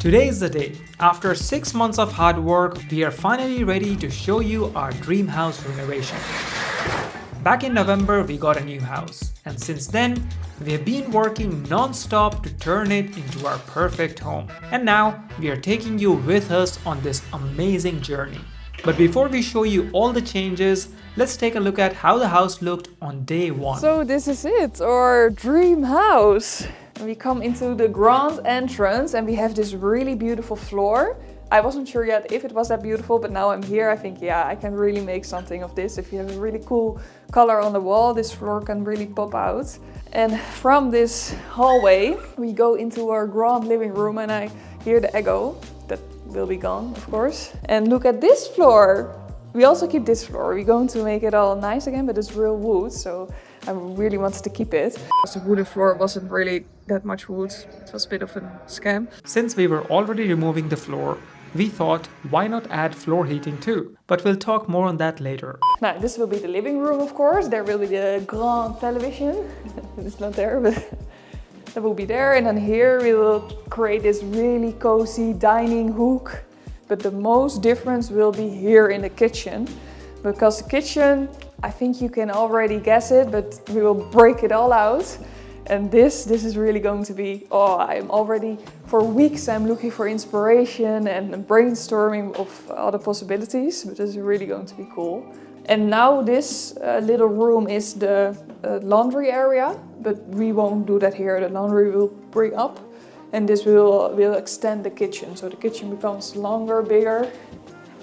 Today is the day. After 6 months of hard work, we are finally ready to show you our dream house renovation. Back in November, we got a new house, and since then, we have been working non-stop to turn it into our perfect home. And now, we are taking you with us on this amazing journey. But before we show you all the changes, let's take a look at how the house looked on day one. So this is it, our dream house. We come into the grand entrance and we have this really beautiful floor. I wasn't sure yet if it was that beautiful, but now I'm here, I think, yeah, I can really make something of this. If you have a really cool color on the wall, this floor can really pop out. And from this hallway, we go into our grand living room and I hear the echo. That will be gone, of course. And look at this floor. We also keep this floor. We're going to make it all nice again, but it's real wood, so I really wanted to keep it. The wooden floor wasn't really that much wood. It was a bit of a scam. Since we were already removing the floor, we thought, why not add floor heating too? But we'll talk more on that later. Now, this will be the living room, of course. There will be the grand television. It's not there, but that will be there. And then here we will create this really cozy dining hook. But the most difference will be here in the kitchen. Because the kitchen, I think you can already guess it, but we will break it all out. And this is really going to be, I'm already, for weeks I'm looking for inspiration and brainstorming of other possibilities, but this is really going to be cool. And now this little room is the laundry area, but we won't do that here. The laundry will bring up and this will extend the kitchen. So the kitchen becomes longer, bigger.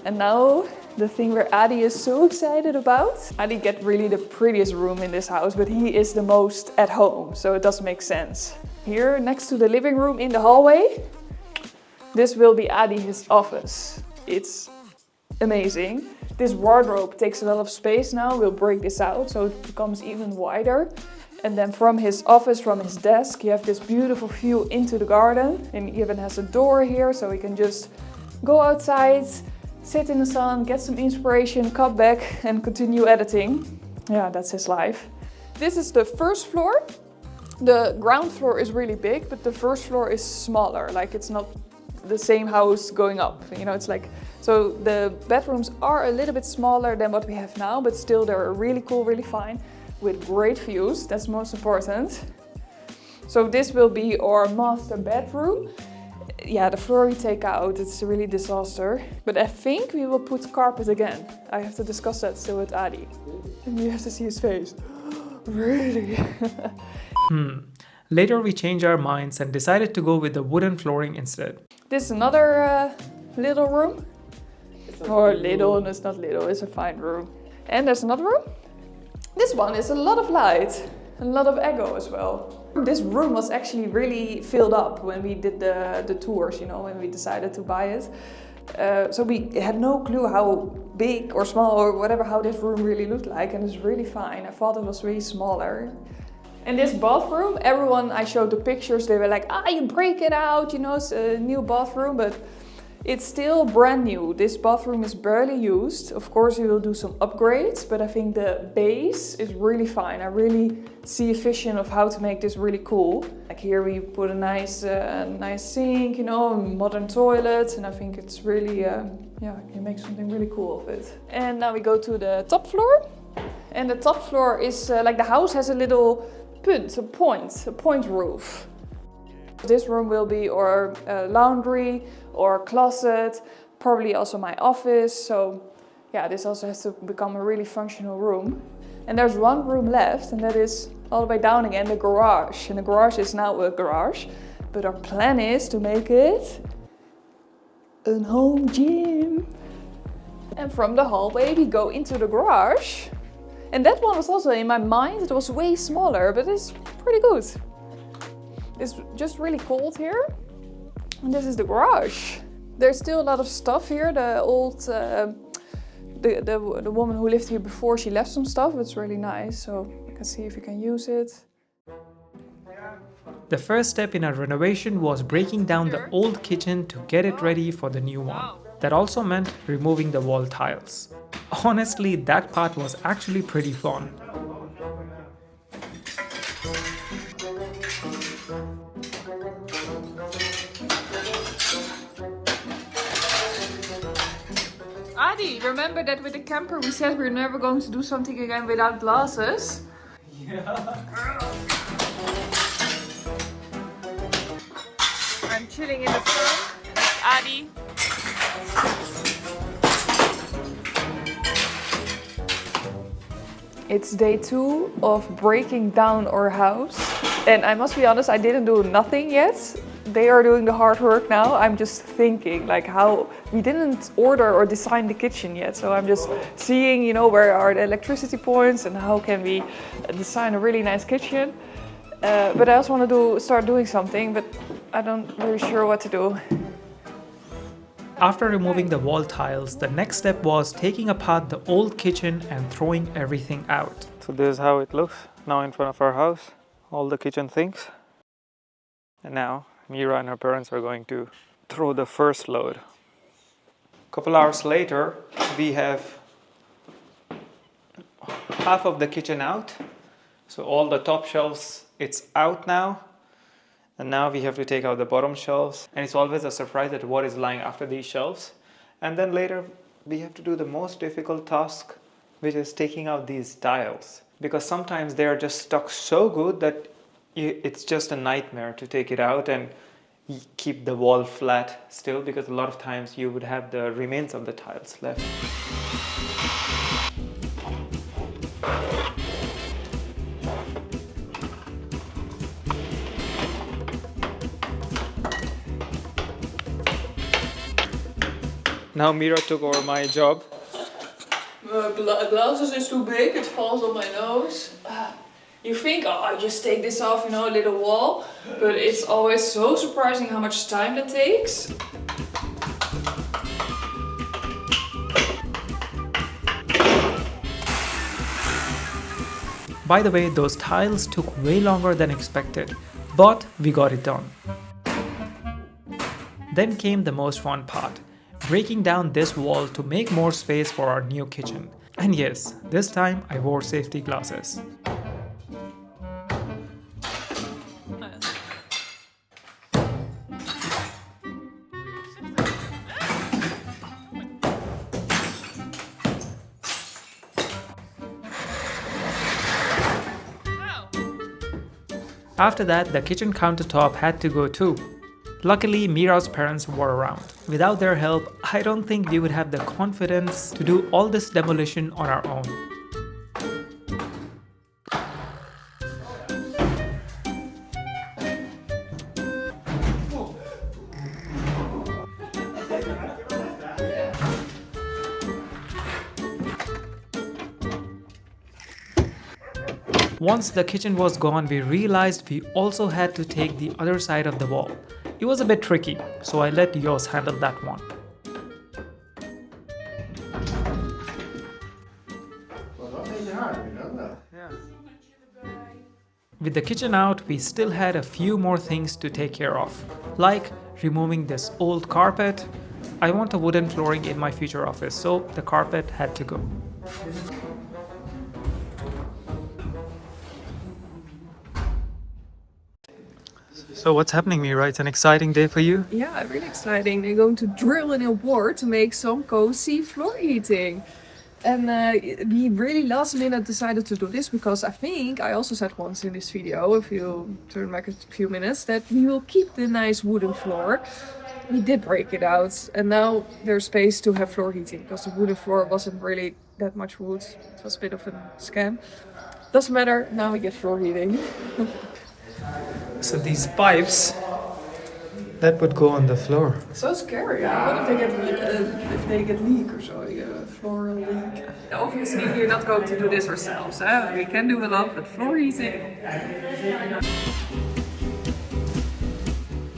And now the thing where Adi is so excited about. Adi gets really the prettiest room in this house, but he is the most at home, so it does make sense. Here, next to the living room in the hallway, this will be Adi's office. It's amazing. This wardrobe takes a lot of space now. We'll break this out so it becomes even wider. And then from his office, from his desk, you have this beautiful view into the garden. And he even has a door here, so he can just go outside, sit in the sun, get some inspiration, come back and continue editing. Yeah, that's his life. This is the first floor. The ground floor is really big, but the first floor is smaller. Like it's not the same house going up. You know, it's like, so the bedrooms are a little bit smaller than what we have now, but still they're really cool, really fine, with great views. That's most important. So this will be our master bedroom. Yeah, the floor we take out, it's a really disaster. But I think we will put carpet again. I have to discuss that still with Adi. And you have to see his face. Really? Later we changed our minds and decided to go with the wooden flooring instead. This is another little room. Or little, and it's not little, it's a fine room. And there's another room. This one is a lot of light, a lot of echo as well. This room was actually really filled up when we did the tours, you know, when we decided to buy it. So we had no clue how big or small or whatever, how this room really looked like, and it's really fine. I thought it was really smaller. And this bathroom, everyone I showed the pictures, they were like, you break it out, you know, it's a new bathroom, but it's still brand new. This bathroom is barely used. Of course, we will do some upgrades, but I think the base is really fine. I really see a vision of how to make this really cool. Like here we put a nice sink, you know, a modern toilet, and I think it's really, you make something really cool of it. And now we go to the top floor. And the top floor is, like the house has a little punt, a point roof. This room will be our laundry or closet, probably also my office. So yeah, this also has to become a really functional room. And there's one room left, and that is all the way down again, the garage. And the garage is now a garage, but our plan is to make it a home gym. And from the hallway we go into the garage. And that one was also in my mind, it was way smaller, but it's pretty good. It's just really cold here. And this is the garage. There's still a lot of stuff here. The old, the woman who lived here before, she left some stuff. It's really nice, so you can see if you can use it. The first step in our renovation was breaking down the old kitchen to get it ready for the new one. That also meant removing the wall tiles. Honestly, that part was actually pretty fun. Adi, remember that with the camper we said we're never going to do something again without glasses? Yeah. I'm chilling in the sun. That's Adi. It's day 2 of breaking down our house. And I must be honest, I didn't do nothing yet. They are doing the hard work now. I'm just thinking like how we didn't order or design the kitchen yet. So I'm just seeing, you know, where are the electricity points and how can we design a really nice kitchen. But I also want to start doing something, but I don't really sure what to do. After removing the wall tiles, the next step was taking apart the old kitchen and throwing everything out. So this is how it looks now in front of our house, all the kitchen things. And now Myra and her parents are going to throw the first load. A couple hours later, we have half of the kitchen out. So all the top shelves, it's out now. And now we have to take out the bottom shelves. And it's always a surprise at what is lying after these shelves. And then later, we have to do the most difficult task, which is taking out these tiles. Because sometimes they are just stuck so good that it's just a nightmare to take it out and keep the wall flat still, because a lot of times you would have the remains of the tiles left. Now Myra took over my job. Glasses is too big, it falls on my nose. You think, oh, I just take this off, you know, a little wall. But it's always so surprising how much time that takes. By the way, those tiles took way longer than expected, but we got it done. Then came the most fun part, breaking down this wall to make more space for our new kitchen. And yes, this time I wore safety glasses. After that, the kitchen countertop had to go too. Luckily, Myra's parents were around. Without their help, I don't think we would have the confidence to do all this demolition on our own. Once the kitchen was gone, we realized we also had to take the other side of the wall. It was a bit tricky, so I let Jos handle that one. With the kitchen out, we still had a few more things to take care of, like removing this old carpet. I want a wooden flooring in my future office, so the carpet had to go. So what's happening, Myra? It's an exciting day for you? Yeah, really exciting. They're going to drill in a wall to make some cozy floor heating. And we really last minute decided to do this because I think I also said once in this video, if you turn back a few minutes, that we will keep the nice wooden floor. We did break it out and now there's space to have floor heating because the wooden floor wasn't really that much wood. It was a bit of a scam. Doesn't matter, now we get floor heating. So these pipes, that would go on the floor. So scary. What if they get leak or so? A floor leak. Obviously, we're not going to do this ourselves. We can do a lot, but floor heating.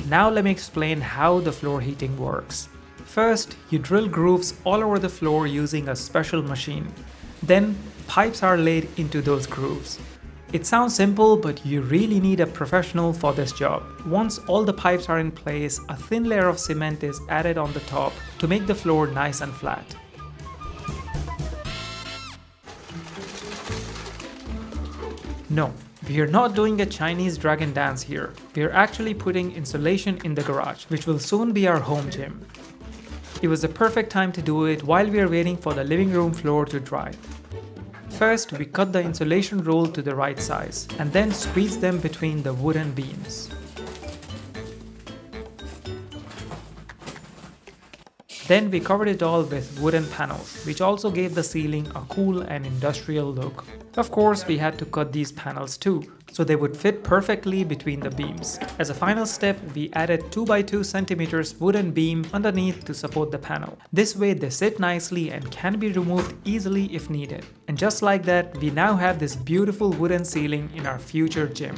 Now let me explain how the floor heating works. First, you drill grooves all over the floor using a special machine. Then, pipes are laid into those grooves. It sounds simple, but you really need a professional for this job. Once all the pipes are in place, a thin layer of cement is added on the top to make the floor nice and flat. No, We are not doing a Chinese dragon dance here. We are actually putting insulation in the garage, which will soon be our home gym. It was the perfect time to do it while we are waiting for the living room floor to dry. First, we cut the insulation roll to the right size and then squeeze them between the wooden beams. Then we covered it all with wooden panels, which also gave the ceiling a cool and industrial look. Of course, we had to cut these panels too, so they would fit perfectly between the beams. As a final step, we added 2 by 2 centimeters wooden beam underneath to support the panel. This way they sit nicely and can be removed easily if needed. And just like that, we now have this beautiful wooden ceiling in our future gym.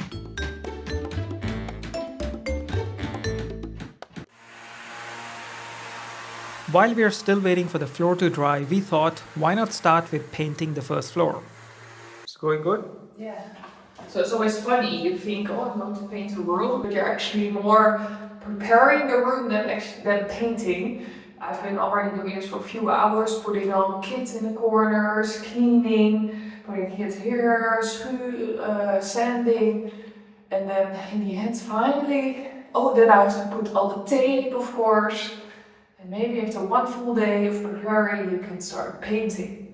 While we are still waiting for the floor to dry, we thought, why not start with painting the first floor? It's going good? Yeah. So it's always funny, you think, oh, I'm going to paint a room, but you're actually more preparing the room than painting. I've been already doing this for a few hours, putting all the kits in the corners, cleaning, putting kits here, sanding, and then in the end finally, then I have to put all the tape, of course. And maybe after one full day of preparing, you can start painting.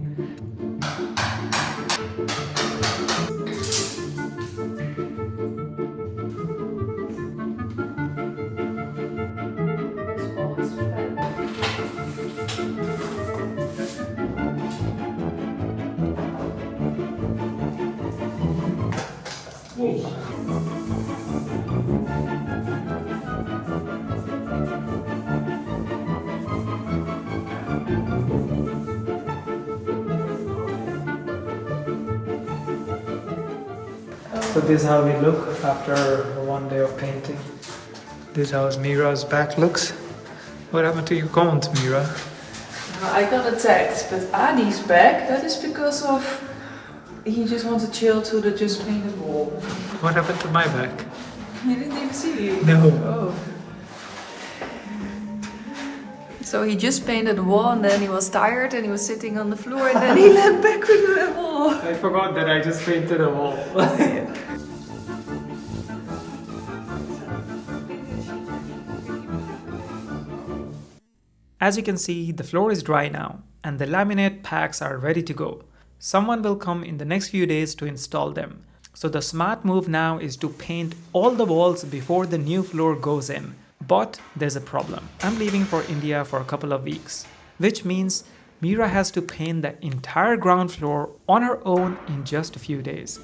So this is how we look after one day of painting. This is how Myra's back looks. What happened to your comment, Myra? I got attacked, but Adi's back, that is because of he just wants to chill to the just painted wall. What happened to my back? You didn't even see it? No. Oh. So he just painted the wall and then he was tired and he was sitting on the floor and then he leaned back with the wall. I forgot that I just painted a wall. As you can see, the floor is dry now and the laminate packs are ready to go. Someone will come in the next few days to install them. So the smart move now is to paint all the walls before the new floor goes in. But there's a problem. I'm leaving for India for a couple of weeks, which means Myra has to paint the entire ground floor on her own in just a few days.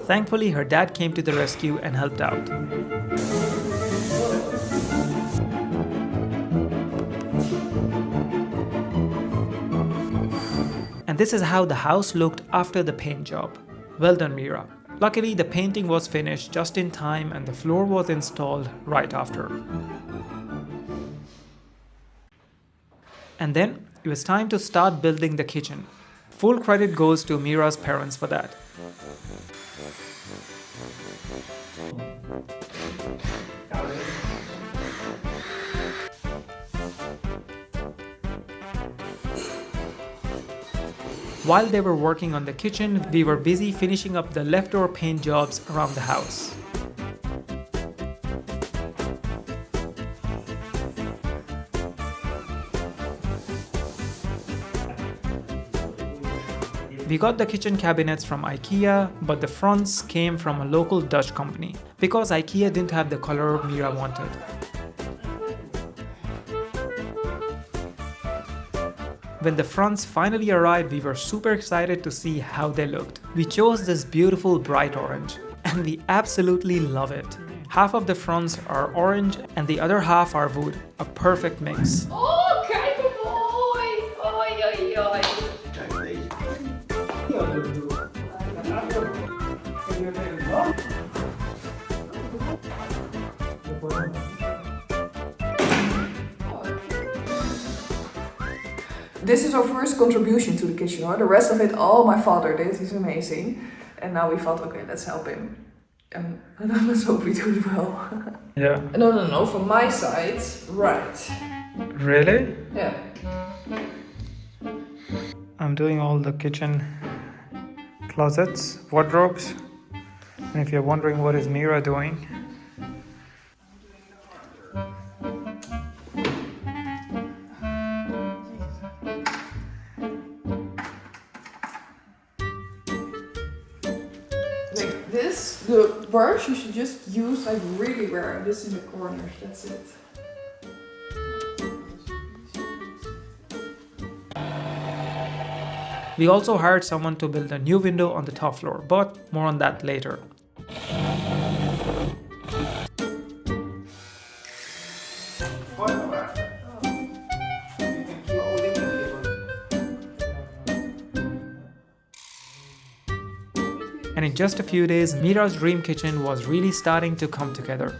Thankfully, her dad came to the rescue and helped out. And this is how the house looked after the paint job. Well done, Myra. Luckily, the painting was finished just in time and the floor was installed right after. And then it was time to start building the kitchen. Full credit goes to Myra's parents for that. While they were working on the kitchen, we were busy finishing up the leftover paint jobs around the house. We got the kitchen cabinets from IKEA, but the fronts came from a local Dutch company because IKEA didn't have the color Myra wanted. When the fronts finally arrived, we were super excited to see how they looked. We chose this beautiful bright orange, and we absolutely love it. Half of the fronts are orange and the other half are wood, a perfect mix. Oh, kijk hoe mooi! Oi, oi, oi. This is our first contribution to the kitchen. The rest of it, all my father did. He's amazing. And now we thought, okay, let's help him. And let's hope we do it well. Yeah. No, from my side, right. Really? Yeah. I'm doing all the kitchen closets, wardrobes. And if you're wondering what is Myra doing, Like this, the brush you should just use like really rare. This in the corners, that's it. We also hired someone to build a new window on the top floor, but more on that later. And in just a few days, Myra's dream kitchen was really starting to come together.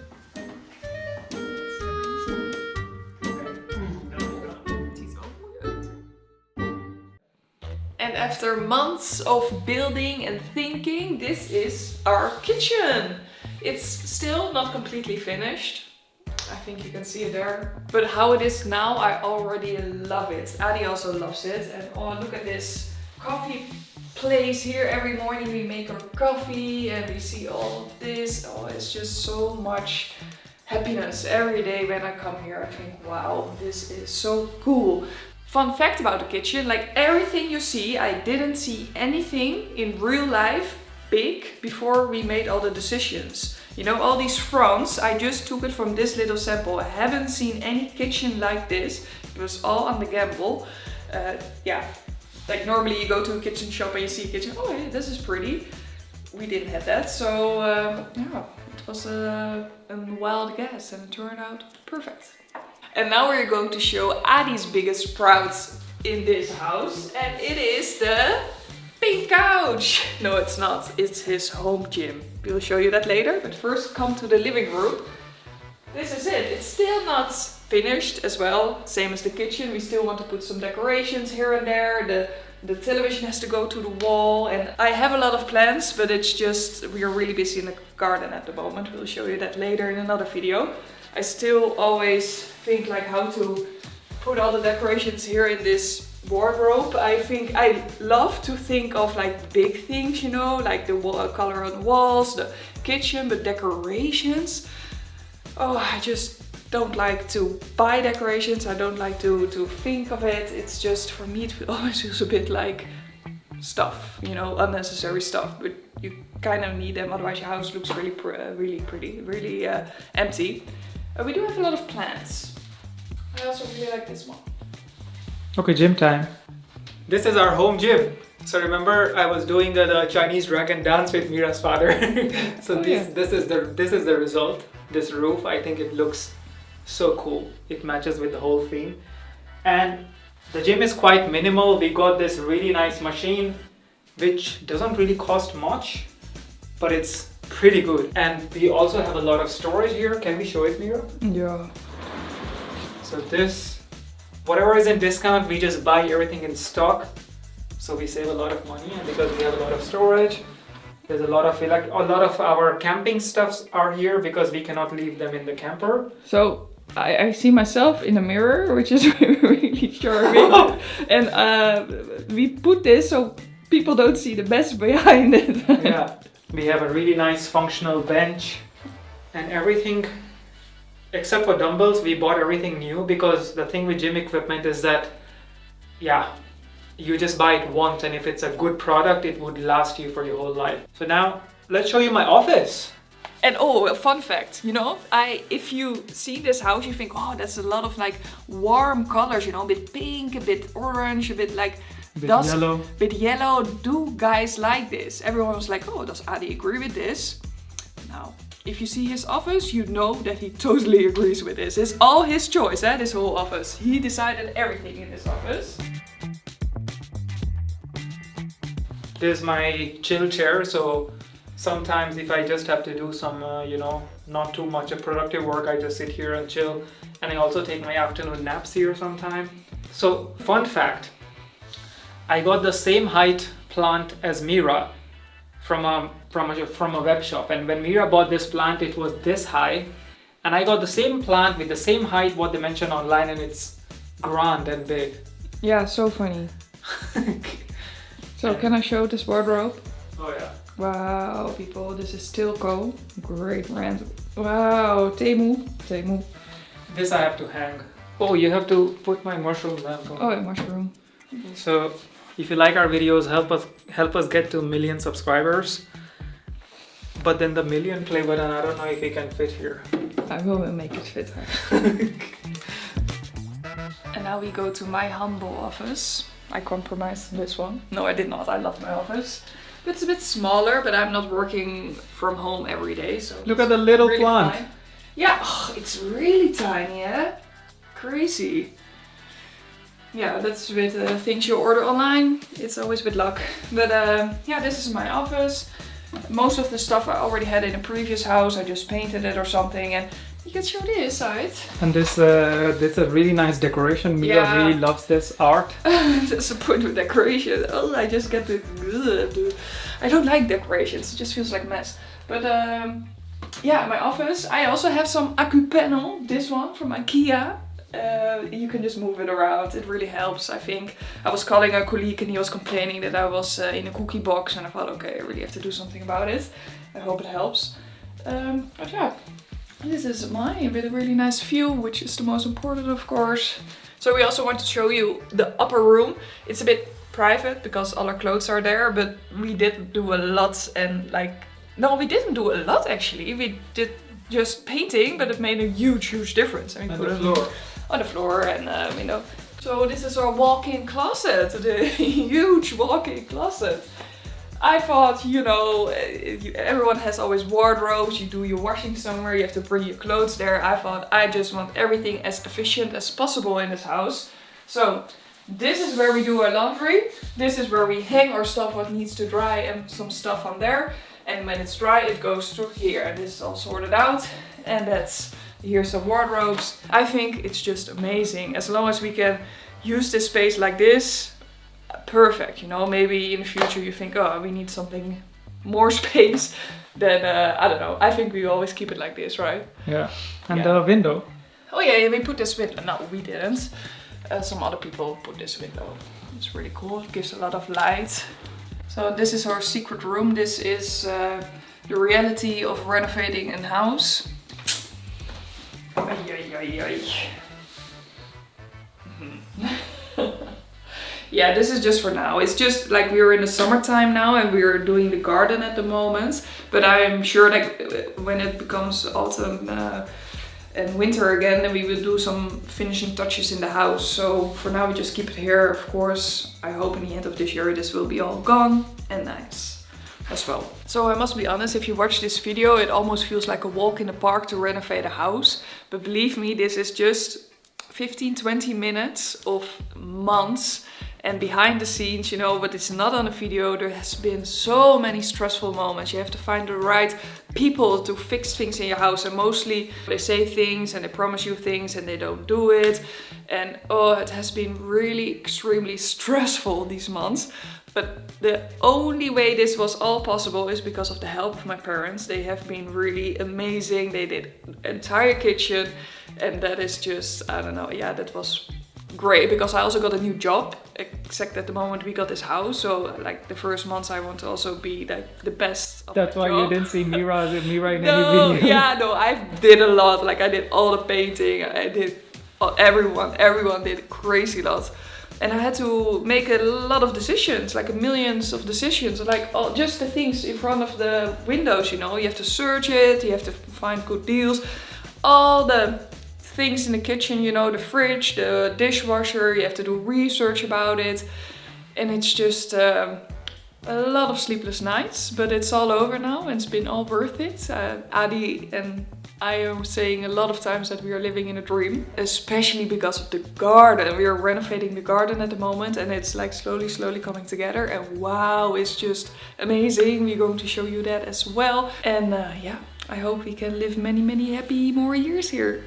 And after months of building and thinking, this is our kitchen. It's still not completely finished. I think you can see it there. But how it is now, I already love it. Adi also loves it. And oh, look at this coffee place here. Every morning we make our coffee and we see all of this. Oh, it's just so much happiness every day when I come here. I think, wow, this is so cool. Fun fact about the kitchen, like everything you see, I didn't see anything in real life big before we made all the decisions. You know, all these fronts, I just took it from this little sample. I haven't seen any kitchen like this. It was all on the gamble. Yeah, like normally you go to a kitchen shop and you see a kitchen, oh yeah, this is pretty. We didn't have that, so yeah, it was a wild guess and it turned out perfect. And now we're going to show Adi's biggest prouds in this house, and it is the pink couch. No, it's not. It's his home gym. We'll show you that later, but first come to the living room. This is it. It's still not finished as well, same as the kitchen. We still want to put some decorations here and there. The television has to go to the wall, and I have a lot of plans, but it's just, we are really busy in the garden at the moment. We'll show you that later in another video. I still always think like how to put all the decorations here in this wardrobe. I think I love to think of like big things, you know, like the wall color on the walls, the kitchen, but decorations. Oh, I just don't like to buy decorations. I don't like to think of it. It's just, for me, it always feels a bit like stuff, you know, unnecessary stuff, but you kind of need them, otherwise your house looks really pretty, really empty. We do have a lot of plants. I also really like this one. okay, gym time. This is our home gym. So remember, I was doing the Chinese dragon dance with Myra's father. So Oh, this is the result. This roof, I think it looks so cool. It matches with the whole theme. And the gym is quite minimal. We got this really nice machine, which doesn't really cost much, but it's pretty good. And we also have a lot of storage here. Can we show it, Myra? Yeah. So this, whatever is in discount, we just buy everything in stock. So we save a lot of money, and because we have a lot of storage, there's a lot of our camping stuffs are here because we cannot leave them in the camper. So I see myself in a mirror, which is really charming. And we put this so people don't see the mess behind it. Yeah, we have a really nice functional bench and everything. Except for dumbbells, we bought everything new because the thing with gym equipment is that, yeah, you just buy it once, and if it's a good product, it would last you for your whole life. So now, let's show you my office. And oh, a fun fact, you know, if you see this house, you think, oh, that's a lot of like warm colors, you know, a bit pink, a bit orange, a bit like... Yellow. Bit yellow. Do guys like this? Everyone was like, oh, does Adi agree with this? Now, if you see his office, you know that he totally agrees with this. It's all his choice, this whole office. He decided everything in this office. This is my chill chair, so sometimes if I just have to do some, you know, not too much of productive work, I just sit here and chill. And I also take my afternoon naps here sometime. So, fun fact, I got the same height plant as Myra from a web shop, and when Myra bought this plant, it was this high, and I got the same plant with the same height what they mentioned online, and it's grand and big. Yeah, so funny. So can I show this wardrobe? Oh yeah. Wow, people, this is Tilco. Great brand. Wow, Temu. This I have to hang. Oh, you have to put my mushroom lamp on. Oh, a mushroom. So, if you like our videos, help us get to 1 million subscribers. But then the million play button, I don't know if it can fit here. I will make it fit. And now we go to my humble office. I compromised this one. No, I did not. I love my office. It's a bit smaller, but I'm not working from home every day, so Look at the little really plant. fine. Yeah, oh, it's really tiny, eh? Crazy. Yeah, that's with things you order online. It's always with luck. But yeah, this is my office. Most of the stuff I already had in a previous house. I just painted it or something, and you can show this side. And this is a really nice decoration. Myra really loves this art. That's the point with decoration. Oh, I just get the. I don't like decorations. It just feels like a mess. But yeah, my office. I also have some accu panel. This one from IKEA. You can just move it around. It really helps, I think. I was calling a colleague and he was complaining that I was in a cookie box, and I thought, okay, I really have to do something about it. I hope it helps. But yeah, this is mine with a really nice view, which is the most important, of course. So we also want to show you the upper room. It's a bit private because all our clothes are there, but we did do a lot, and no, we didn't do a lot actually. We did just painting, but it made a huge difference. I mean, And the floor. On the floor, and you know. So this is our walk-in closet, the huge walk-in closet. I thought, you know, everyone has always wardrobes. You do your washing somewhere, you have to bring your clothes there. I thought I just want everything as efficient as possible in this house. So this is where we do our laundry. This is where we hang our stuff what needs to dry, and some stuff on there. And when it's dry, it goes through here, and this is all sorted out. And that's, here's some wardrobes. I think it's just amazing. As long as we can use this space like this, perfect. You know, maybe in the future you think, oh, we need something more space. Then I don't know. I think we always keep it like this, right? Yeah. And the window. Oh yeah, we put this window. No, we didn't. Some other people put this window. It's really cool. It gives a lot of light. So this is our secret room. This is the reality of renovating a house. Yeah, this is just for now. It's just like we're in the summertime now and we're doing the garden at the moment. But I'm sure that when it becomes autumn and winter again, then we will do some finishing touches in the house. So for now we just keep it here. Of course, I hope in the end of this year this will be all gone and nice as well. So I must be honest, if you watch this video, it almost feels like a walk in the park to renovate a house. But believe me, this is just 15-20 minutes of months and behind the scenes, you know, but it's not on a video. There has been so many stressful moments. You have to find the right people to fix things in your house, and mostly they say things and they promise you things and they don't do it. And oh, it has been really extremely stressful these months. But the only way this was all possible is because of the help of my parents. They have been really amazing. They did the entire kitchen, and that is just, I don't know, yeah, that was great, because I also got a new job, except at the moment we got this house. So like the first months I want to also be like the best of That's my why job. you didn't see Myra in any No, video. yeah, no, I did a lot. Like I did all the painting, I did everyone did a crazy lot. And I had to make a lot of decisions, like millions of decisions, like just the things in front of the windows, you know. You have to search it, you have to find good deals. All the things in the kitchen, you know, the fridge, the dishwasher, you have to do research about it. And it's just a lot of sleepless nights, but it's all over now and it's been all worth it. Adi and I am saying a lot of times that we are living in a dream, especially because of the garden. We are renovating the garden at the moment and it's like slowly coming together, and wow, it's just amazing. We're going to show you that as well. And yeah, I hope we can live many happy more years here.